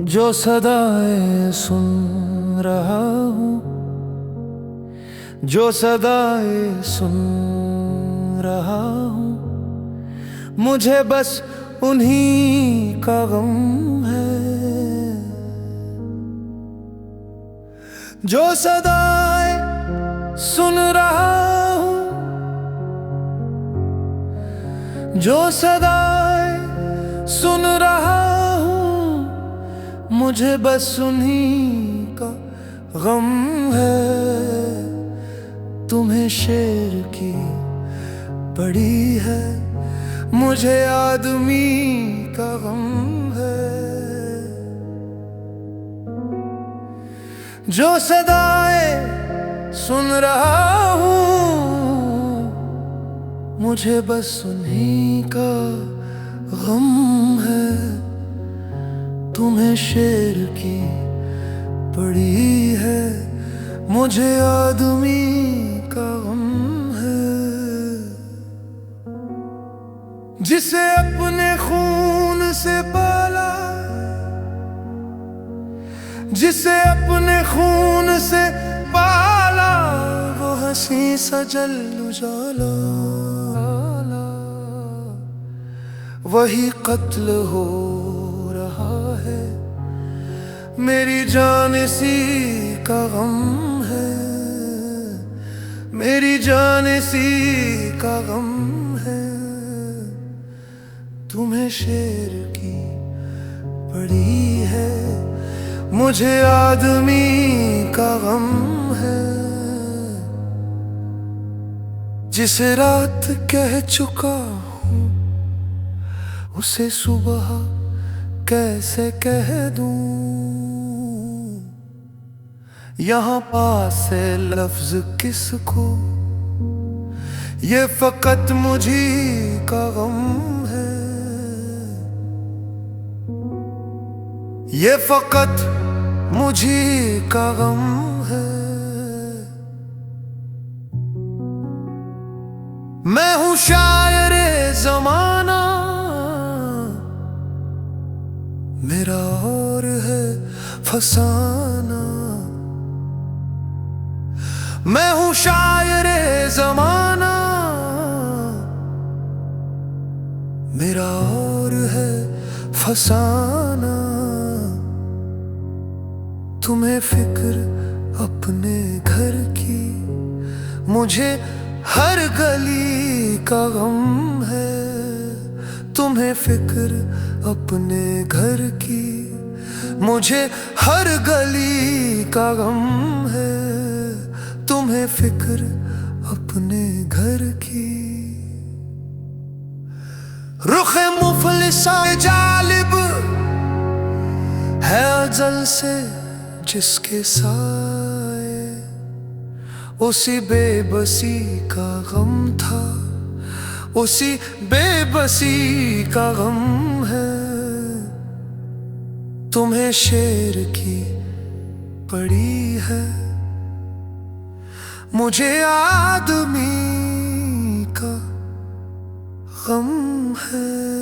जो सदाएं सुन रहा हूँ, जो सदाएं सुन रहा हूँ, मुझे बस उन्हीं का गम है। जो सदाएं सुन रहा हूँ, जो सदाएं सुन रहा हूँ, मुझे बस उन्हीं का गम है। तुम्हें शेर की पड़ी है, मुझे आदमी का गम है। जो सदाएं सुन रहा हूँ, मुझे बस उन्हीं का गम है। तुम्हें शेर की पड़ी है, मुझे आदमी का गम है। जिसे अपने खून से पाला, जिसे अपने खून से पाला, वो हंसी सजल उजाला, वही कत्ल हो रहा है। मेरी जान इसी का गम है, मेरी जान इसी का गम है। तुम्हें शेर की पड़ी है, मुझे आदमी का गम है। जिस रात कह चुका हूँ, उसे सुबह कैसे कह दूं। यहाँ पास है लफ्ज किसको, ये फकत मुझी का गम है। ये फकत मुझी का गम है। मैं हूँ शायरे ज़माना, मेरा और है फसाना। मैं हूँ शायरे ज़माना, मेरा और है फसाना। तुम्हें फिक्र अपने घर की, मुझे हर गली का गम है। तुम्हें फिक्र अपने घर की, मुझे हर गली का गम है। तुम्हें फिक्र अपने घर की। रुखे मुफलिसा जालिब है अजल से जिसके साए, उसी बेबसी का गम था, उसी बेबसी का गम है। तुम्हें शेर की पड़ी है, मुझे आदमी का गम है।